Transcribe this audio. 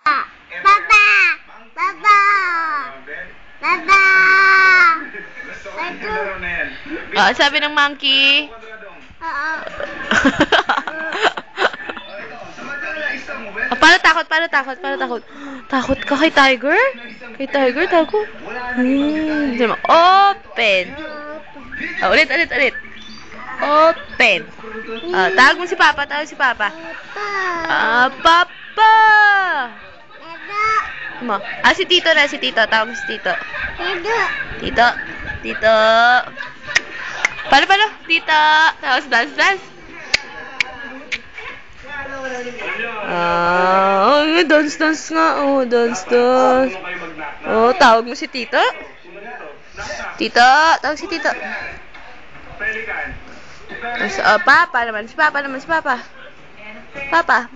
Papa! Papa! Papa! Sabi ng monkey. Paano takot? Paano takot? Paano takot? Takot ka kay Tiger? Kay Tiger, takot? Open. Ulit. Open. Tawag mo si Papa. Tawag si Papa. Papa! Si Tito na. Si Tito. Tawag mo si Tito. Tito. Tito. Paano? Tito. Tawag si dance. Dance nga. Dance. Tawag mo si Tito. Tito. Tawag si Tito. Papa naman. Si Papa. Papa.